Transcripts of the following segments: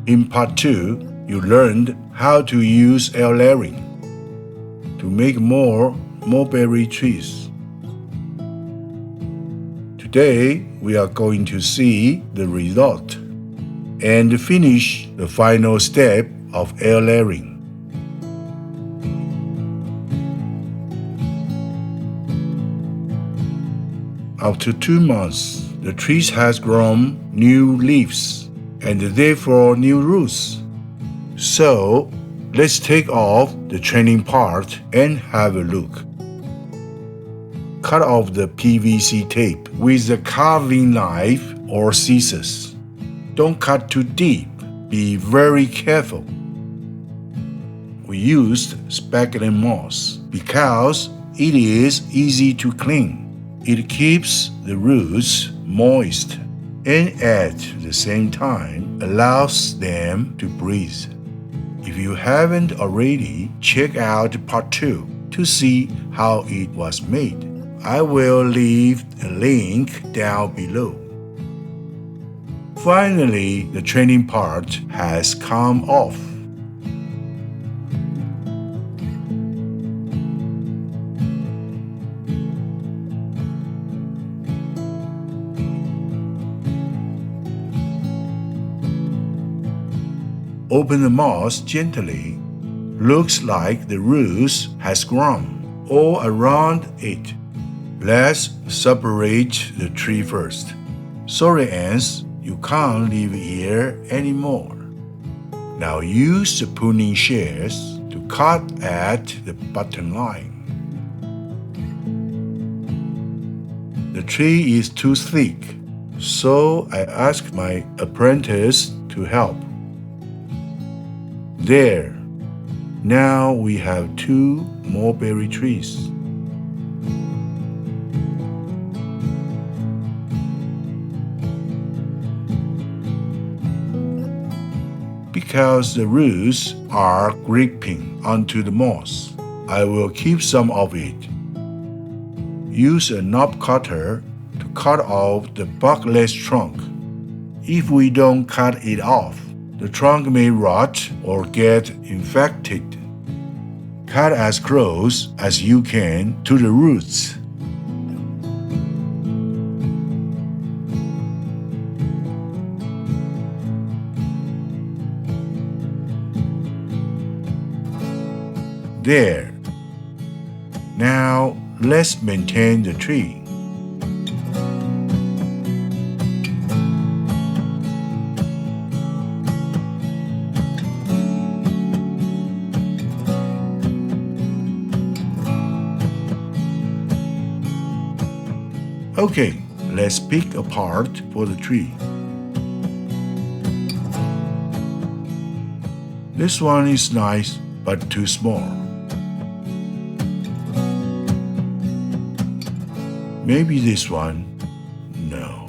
In part 2, you learned how to use air layering to make more mulberry trees. Today, we are going to see the result and finish the final step of air layering. After 2 months, the tree has grown new leaves and therefore new roots. So, let's take off the training part and have a look. Cut off the PVC tape with a carving knife or scissors. Don't cut too deep. Be very careful. We used sphagnum moss because it is easy to clean. It keeps the roots moist and at the same time allows them to breathe. If you haven't already, check out part 2 to see how it was made. I will leave a link down below. Finally, the training part has come off. Open the moss gently. Looks like the roots has grown all around it. Let's separate the tree first. Sorry, ants, you can't live here anymore. Now use the pruning shears to cut at the bottom line. The tree is too thick, so I asked my apprentice to help. There. Now we have 2 mulberry trees. Because the roots are gripping onto the moss, I will keep some of it. Use a knob cutter to cut off the barkless trunk. If we don't cut it off, the trunk may rot or get infected. Cut as close as you can to the roots. There. Now let's maintain the tree. Okay, let's pick a part for the tree. This one is nice, but too small. Maybe this one. No.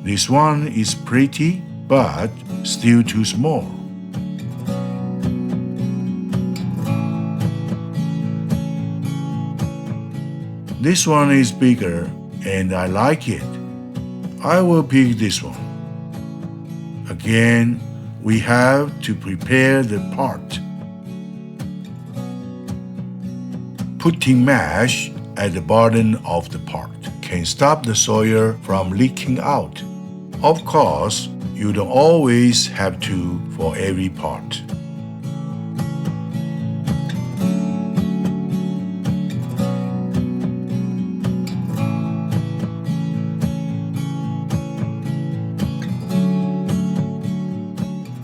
This one is pretty, but still too small. This one is bigger, and I like it. I will pick this one. Again, we have to prepare the part. Putting mesh at the bottom of the part can stop the soil from leaking out. Of course, you don't always have to for every part.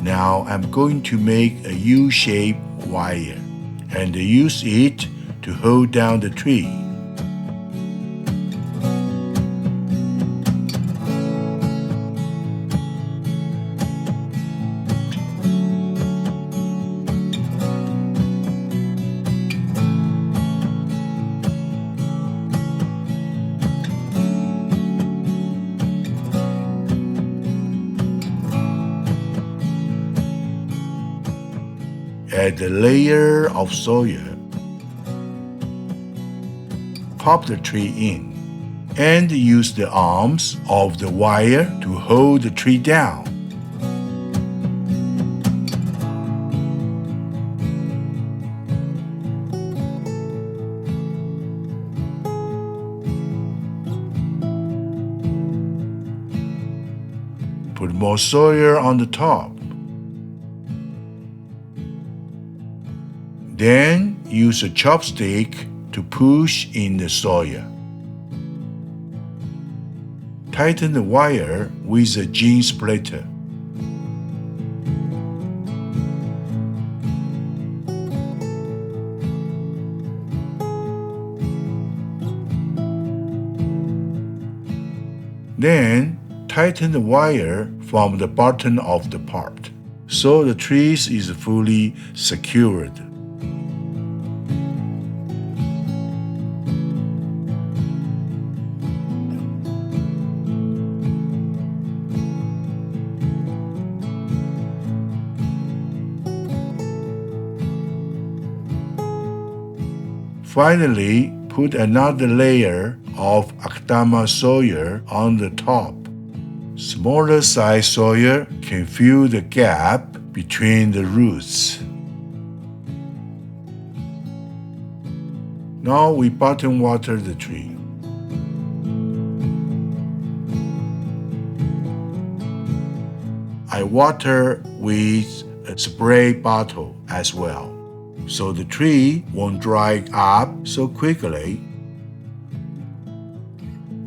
Now I'm going to make a U-shaped wire and use it to hold down the tree. Add a layer of soil. pop the tree in and use the arms of the wire to hold the tree down. Put more soil on the top. Then use a chopstick to push in the soil. Tighten the wire with a gin splitter. Then tighten the wire from the bottom of the part, so the tree is fully secured. Finally, put another layer of Akdama soil on the top. Smaller size soil can fill the gap between the roots. Now we bottom water the tree. I water with a spray bottle as well, so the tree won't dry up so quickly.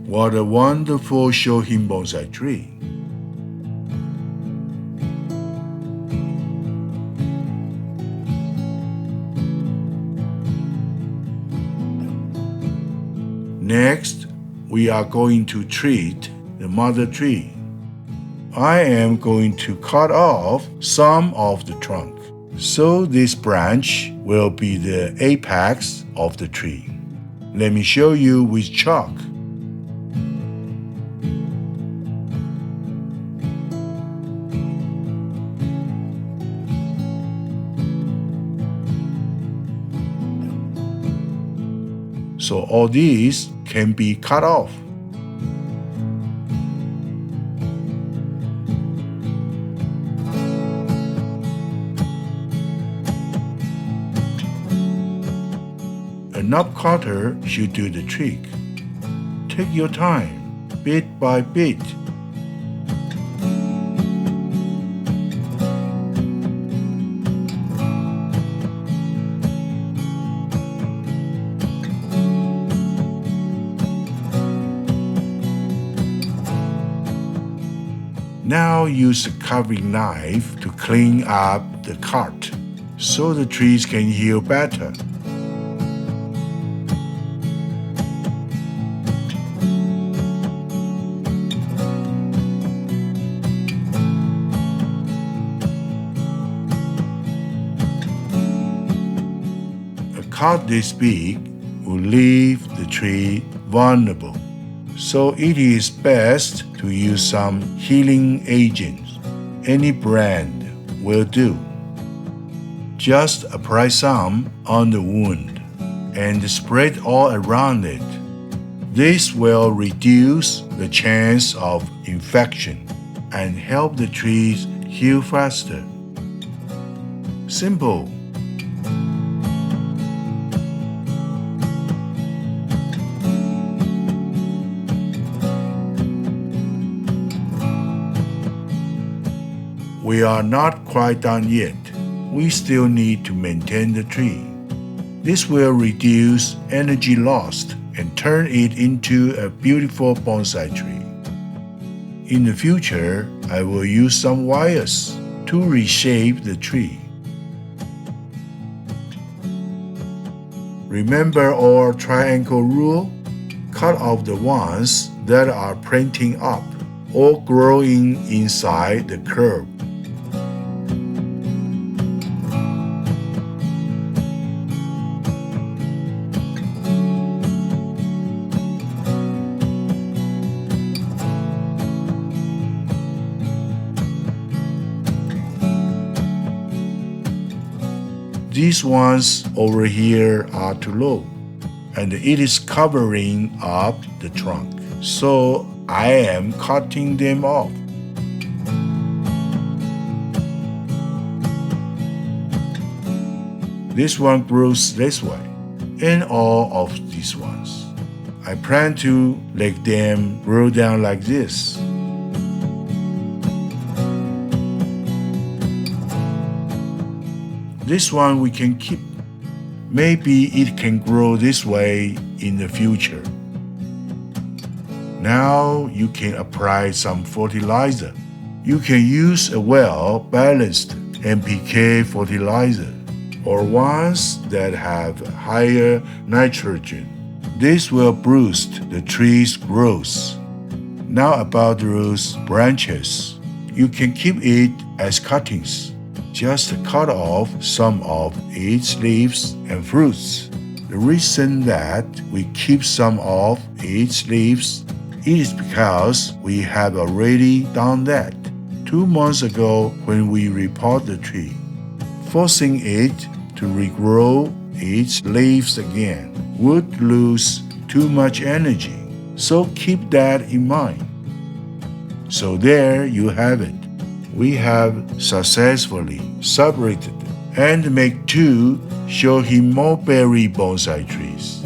What a wonderful Shohin bonsai tree! Next, we are going to treat the mother tree. I am going to cut off some of the trunk, so this branch will be the apex of the tree. Let me show you with chalk. So all these can be cut off. A knob cutter should do the trick. Take your time, bit by bit. Now use a carving knife to clean up the cut, so the trees can heal better. A cut this big will leave the tree vulnerable, so it is best to use some healing agents. Any brand will do. Just apply some on the wound and spread all around it. This will reduce the chance of infection and help the trees heal faster. Simple. We are not quite done yet. We still need to maintain the tree. This will reduce energy lost and turn it into a beautiful bonsai tree. In the future, I will use some wires to reshape the tree. Remember our triangle rule? Cut off the ones that are printing up or growing inside the curve. These ones over here are too low. and it is covering up the trunk. So I am cutting them off. This one grows this way, and all of these ones. I plan to let them grow down like this. This one we can keep. Maybe it can grow this way in the future. Now you can apply some fertilizer. You can use a well-balanced NPK fertilizer or ones that have higher nitrogen. This will boost the tree's growth. Now about the roots branches. You can keep it as cuttings. Just cut off some of its leaves and fruits. The reason that we keep some of its leaves is because we have already done that 2 months ago when we repot the tree. Forcing it to regrow its leaves again would lose too much energy, so keep that in mind. So there you have it. We have successfully separated and made 2 shohi mulberry bonsai trees.